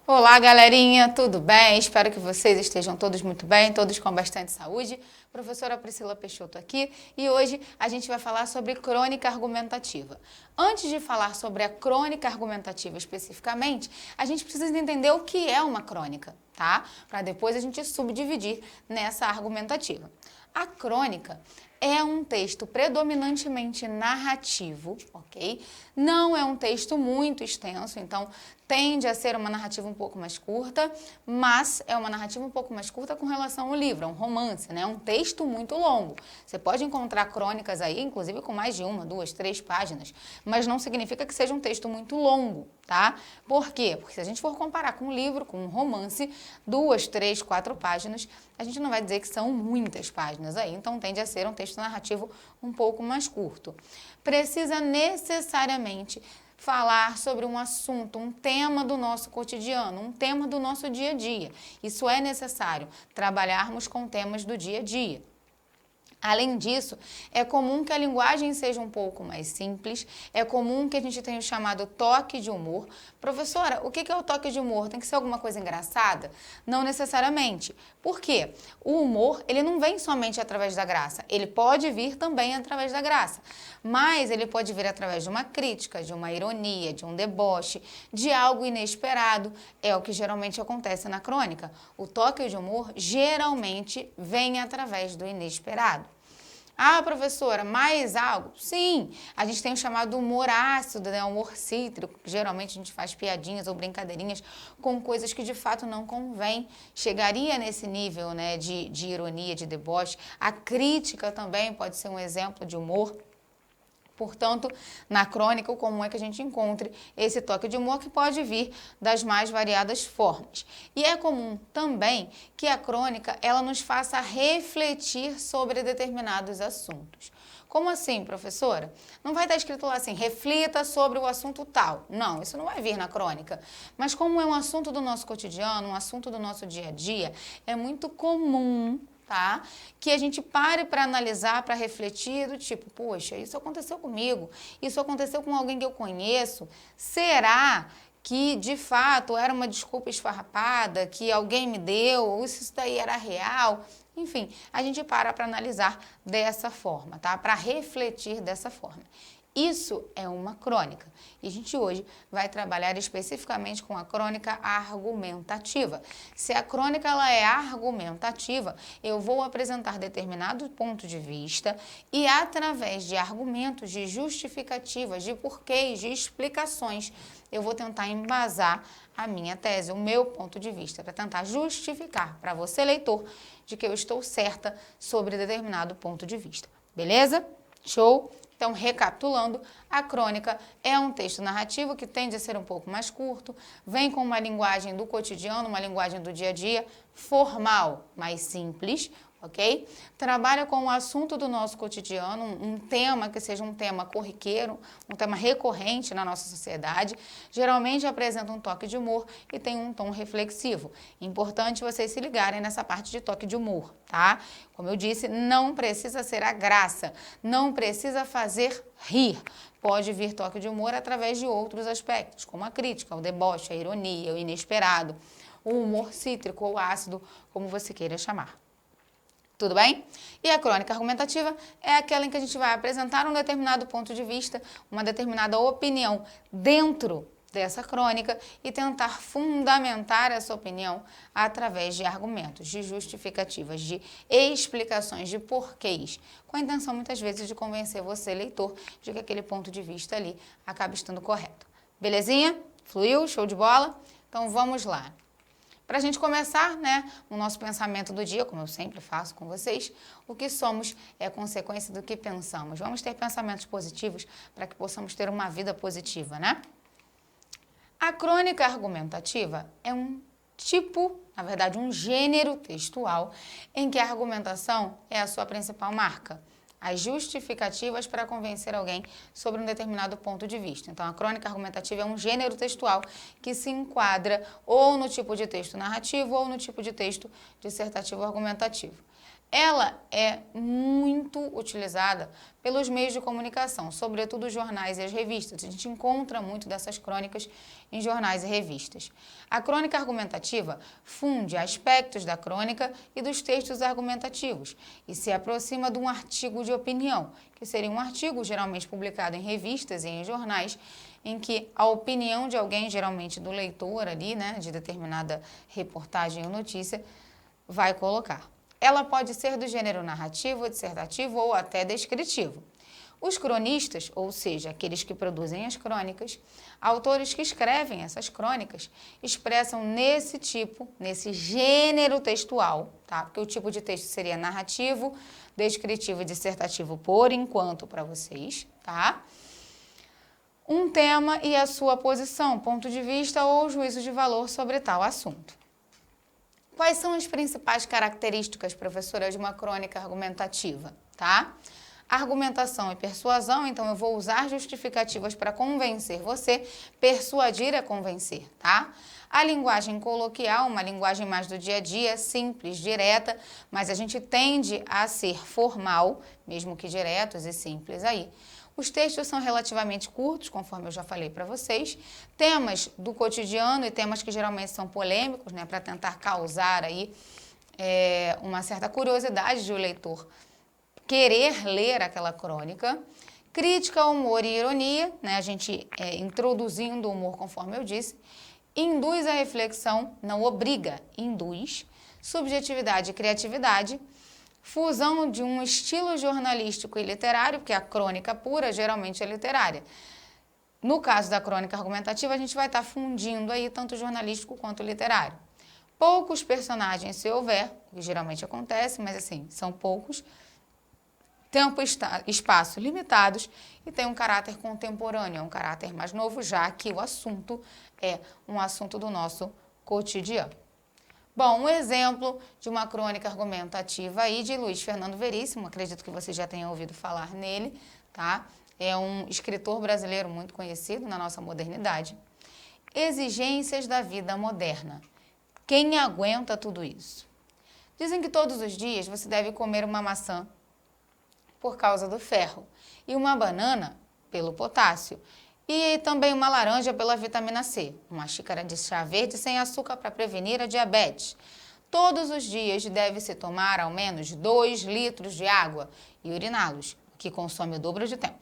Olá, galerinha, tudo bem? Espero que vocês estejam todos muito bem, todos com bastante saúde. Professora Priscila Peixoto aqui e hoje a gente vai falar sobre crônica argumentativa. Antes de falar sobre a crônica argumentativa especificamente, a gente precisa entender o que é uma crônica, tá? Para depois a gente subdividir nessa argumentativa. A crônica é um texto predominantemente narrativo, ok? Não é um texto muito extenso, então tende a ser uma narrativa um pouco mais curta, mas é uma narrativa um pouco mais curta com relação ao livro, é um romance, né? É um texto muito longo. Você pode encontrar crônicas aí, inclusive com mais de 1, 2, 3 páginas, mas não significa que seja um texto muito longo, tá? Por quê? Porque se a gente for comparar com um livro, com um romance, 2, 3, 4 páginas, a gente não vai dizer que são muitas páginas aí, então tende a ser um texto narrativo um pouco mais curto. Precisa necessariamente falar sobre um assunto, um tema do nosso cotidiano, um tema do nosso dia a dia. Isso é necessário, trabalharmos com temas do dia a dia. Além disso, é comum que a linguagem seja um pouco mais simples, é comum que a gente tenha o chamado toque de humor. Professora, o que é o toque de humor? Tem que ser alguma coisa engraçada? Não necessariamente. Por quê? O humor, ele não vem somente através da graça, ele pode vir também através da graça, mas ele pode vir através de uma crítica, de uma ironia, de um deboche, de algo inesperado. É o que geralmente acontece na crônica. O toque de humor geralmente vem através do inesperado. Ah, professora, mais algo? Sim, a gente tem o chamado humor ácido, né? Humor cítrico, que geralmente a gente faz piadinhas ou brincadeirinhas com coisas que de fato não convém. Chegaria nesse nível, né, de ironia, de deboche. A crítica também pode ser um exemplo de humor. Portanto, na crônica, o comum é que a gente encontre esse toque de humor que pode vir das mais variadas formas. E é comum também que a crônica ela nos faça refletir sobre determinados assuntos. Como assim, professora? Não vai estar escrito lá assim, reflita sobre o assunto tal. Não, isso não vai vir na crônica. Mas como é um assunto do nosso cotidiano, um assunto do nosso dia a dia, é muito comum, tá? Que a gente pare para analisar, para refletir, do tipo, poxa, isso aconteceu comigo, isso aconteceu com alguém que eu conheço, será que de fato era uma desculpa esfarrapada, que alguém me deu, ou se isso daí era real? Enfim, a gente para analisar dessa forma, tá? Para refletir dessa forma. Isso é uma crônica e a gente hoje vai trabalhar especificamente com a crônica argumentativa. Se a crônica ela é argumentativa, eu vou apresentar determinado ponto de vista e através de argumentos, de justificativas, de porquês, de explicações, eu vou tentar embasar a minha tese, o meu ponto de vista, para tentar justificar para você, leitor, de que eu estou certa sobre determinado ponto de vista. Beleza? Show? Então, recapitulando, a crônica é um texto narrativo que tende a ser um pouco mais curto, vem com uma linguagem do cotidiano, uma linguagem do dia a dia, formal, mais simples, ok? Trabalha com o assunto do nosso cotidiano, um tema que seja um tema corriqueiro, um tema recorrente na nossa sociedade. Geralmente apresenta um toque de humor e tem um tom reflexivo. Importante vocês se ligarem nessa parte de toque de humor, tá? Como eu disse, não precisa ser a graça, não precisa fazer rir. Pode vir toque de humor através de outros aspectos, como a crítica, o deboche, a ironia, o inesperado, o humor cítrico ou ácido, como você queira chamar. Tudo bem? E a crônica argumentativa é aquela em que a gente vai apresentar um determinado ponto de vista, uma determinada opinião dentro dessa crônica e tentar fundamentar essa opinião através de argumentos, de justificativas, de explicações, de porquês, com a intenção muitas vezes de convencer você, leitor, de que aquele ponto de vista ali acaba estando correto. Belezinha? Fluiu? Show de bola? Então vamos lá. Para a gente começar, né, o nosso pensamento do dia, como eu sempre faço com vocês, o que somos é consequência do que pensamos. Vamos ter pensamentos positivos para que possamos ter uma vida positiva, né? A crônica argumentativa é um tipo, na verdade, um gênero textual em que a argumentação é a sua principal marca. As justificativas para convencer alguém sobre um determinado ponto de vista. Então, a crônica argumentativa é um gênero textual que se enquadra ou no tipo de texto narrativo ou no tipo de texto dissertativo argumentativo. Ela é muito utilizada pelos meios de comunicação, sobretudo os jornais e as revistas. A gente encontra muito dessas crônicas em jornais e revistas. A crônica argumentativa funde aspectos da crônica e dos textos argumentativos e se aproxima de um artigo de opinião, que seria um artigo geralmente publicado em revistas e em jornais, em que a opinião de alguém, geralmente do leitor ali, né, de determinada reportagem ou notícia, vai colocar. Ela pode ser do gênero narrativo, dissertativo ou até descritivo. Os cronistas, ou seja, aqueles que produzem as crônicas, autores que escrevem essas crônicas, expressam nesse gênero textual, tá? Porque o tipo de texto seria narrativo, descritivo e dissertativo por enquanto para vocês, tá? Um tema e a sua posição, ponto de vista ou juízo de valor sobre tal assunto. Quais são as principais características, professora, de uma crônica argumentativa, tá? Argumentação e persuasão, então eu vou usar justificativas para convencer você, persuadir é convencer, tá? A linguagem coloquial, uma linguagem mais do dia a dia, simples, direta, mas a gente tende a ser formal, mesmo que diretos e simples aí. Os textos são relativamente curtos, conforme eu já falei para vocês. Temas do cotidiano e temas que geralmente são polêmicos, né, para tentar causar aí uma certa curiosidade de o leitor querer ler aquela crônica. Crítica, humor e ironia, né, a gente introduzindo o humor, conforme eu disse. Induz a reflexão, não obriga, induz. Subjetividade e criatividade. Fusão de um estilo jornalístico e literário, porque a crônica pura geralmente é literária. No caso da crônica argumentativa, a gente vai estar fundindo aí tanto jornalístico quanto literário. Poucos personagens, se houver, o que geralmente acontece, mas assim, são poucos. Tempo e espaço limitados e tem um caráter contemporâneo, um caráter mais novo, já que o assunto é um assunto do nosso cotidiano. Bom, um exemplo de uma crônica argumentativa aí de Luiz Fernando Veríssimo, acredito que você já tenha ouvido falar nele, tá? É um escritor brasileiro muito conhecido na nossa modernidade. Exigências da vida moderna. Quem aguenta tudo isso? Dizem que todos os dias você deve comer uma maçã por causa do ferro e uma banana pelo potássio. E também uma laranja pela vitamina C, uma xícara de chá verde sem açúcar para prevenir a diabetes. Todos os dias deve-se tomar ao menos 2 litros de água e uriná-los, o que consome o dobro de tempo.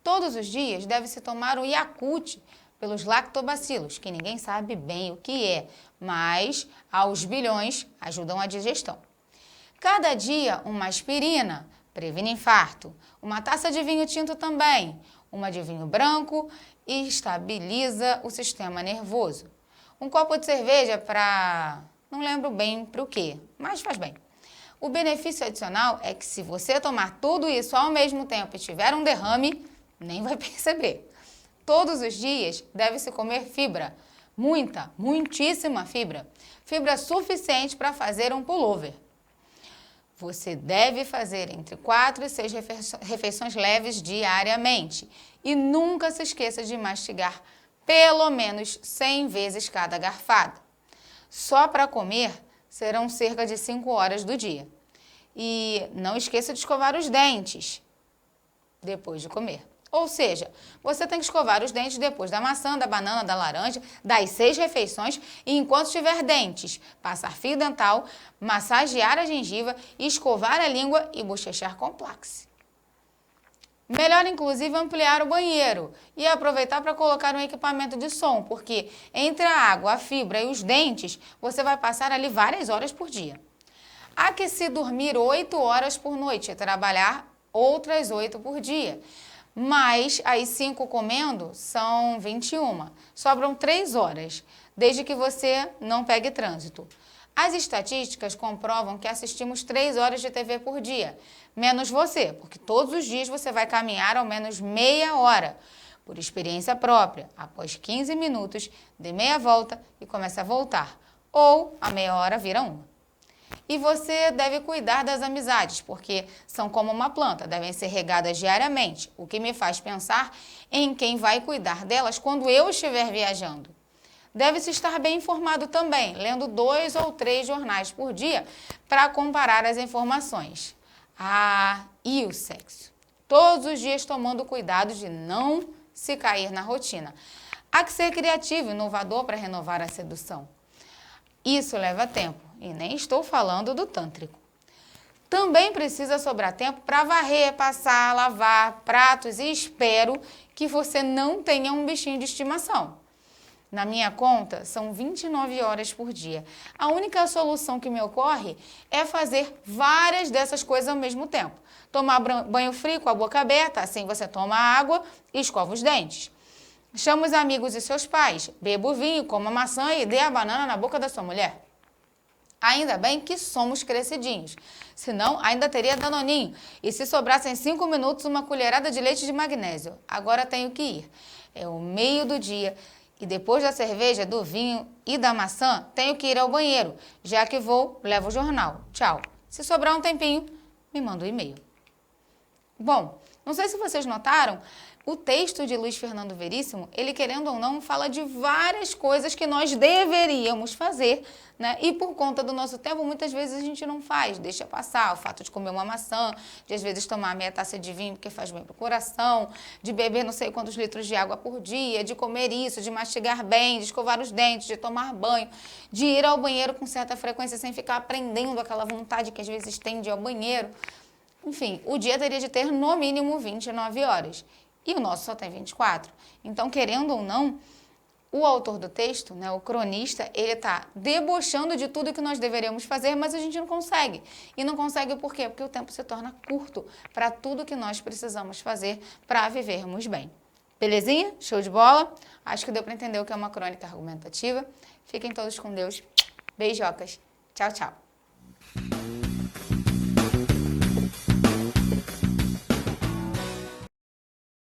Todos os dias deve-se tomar o Yakult pelos lactobacilos, que ninguém sabe bem o que é, mas aos bilhões ajudam a digestão. Cada dia uma aspirina, previne infarto, uma taça de vinho tinto também, uma de vinho branco e estabiliza o sistema nervoso. Um copo de cerveja para... não lembro bem para o quê, mas faz bem. O benefício adicional é que se você tomar tudo isso ao mesmo tempo e tiver um derrame, nem vai perceber. Todos os dias deve-se comer fibra, muitíssima fibra. Fibra suficiente para fazer um pullover. Você deve fazer entre 4 e 6 refeições leves diariamente. E nunca se esqueça de mastigar pelo menos 100 vezes cada garfada. Só para comer serão cerca de 5 horas do dia. E não esqueça de escovar os dentes depois de comer. Ou seja, você tem que escovar os dentes depois da maçã, da banana, da laranja, das 6 refeições e enquanto tiver dentes, passar fio dental, massagear a gengiva, escovar a língua e bochechar com Plax. Melhor, inclusive, ampliar o banheiro e aproveitar para colocar um equipamento de som, porque entre a água, a fibra e os dentes, você vai passar ali várias horas por dia. Há que se dormir 8 horas por noite e trabalhar outras 8 por dia. Mas as 5 comendo são 21. Sobram 3 horas, desde que você não pegue trânsito. As estatísticas comprovam que assistimos 3 horas de TV por dia, menos você, porque todos os dias você vai caminhar ao menos meia hora. Por experiência própria, após 15 minutos, dê meia volta e comece a voltar. Ou a meia hora vira uma. E você deve cuidar das amizades, porque são como uma planta, devem ser regadas diariamente, o que me faz pensar em quem vai cuidar delas quando eu estiver viajando. Deve-se estar bem informado também, lendo 2 ou 3 jornais por dia para comparar as informações. E o sexo? Todos os dias tomando cuidado de não se cair na rotina. Há que ser criativo e inovador para renovar a sedução. Isso leva tempo, e nem estou falando do tântrico. Também precisa sobrar tempo para varrer, passar, lavar pratos e espero que você não tenha um bichinho de estimação. Na minha conta, são 29 horas por dia. A única solução que me ocorre é fazer várias dessas coisas ao mesmo tempo. Tomar banho frio com a boca aberta, assim você toma água e escova os dentes. Chama os amigos e seus pais, beba o vinho, coma maçã e dê a banana na boca da sua mulher. Ainda bem que somos crescidinhos, senão ainda teria danoninho. E se sobrassem 5 minutos, uma colherada de leite de magnésio. Agora tenho que ir. É o meio do dia e depois da cerveja, do vinho e da maçã, tenho que ir ao banheiro. Já que vou, levo o jornal. Tchau. Se sobrar um tempinho, me manda um e-mail. Bom, não sei se vocês notaram, o texto de Luiz Fernando Veríssimo, ele querendo ou não, fala de várias coisas que nós deveríamos fazer, né? E por conta do nosso tempo, muitas vezes a gente não faz, deixa passar o fato de comer uma maçã, de às vezes tomar meia taça de vinho porque faz bem pro coração, de beber não sei quantos litros de água por dia, de comer isso, de mastigar bem, de escovar os dentes, de tomar banho, de ir ao banheiro com certa frequência sem ficar aprendendo aquela vontade que às vezes tem de ir ao banheiro. Enfim, o dia teria de ter no mínimo 29 horas. E o nosso só tem 24. Então, querendo ou não, o autor do texto, né, o cronista, ele está debochando de tudo que nós deveríamos fazer, mas a gente não consegue. E não consegue por quê? Porque o tempo se torna curto para tudo que nós precisamos fazer para vivermos bem. Belezinha? Show de bola? Acho que deu para entender o que é uma crônica argumentativa. Fiquem todos com Deus. Beijocas. Tchau, tchau.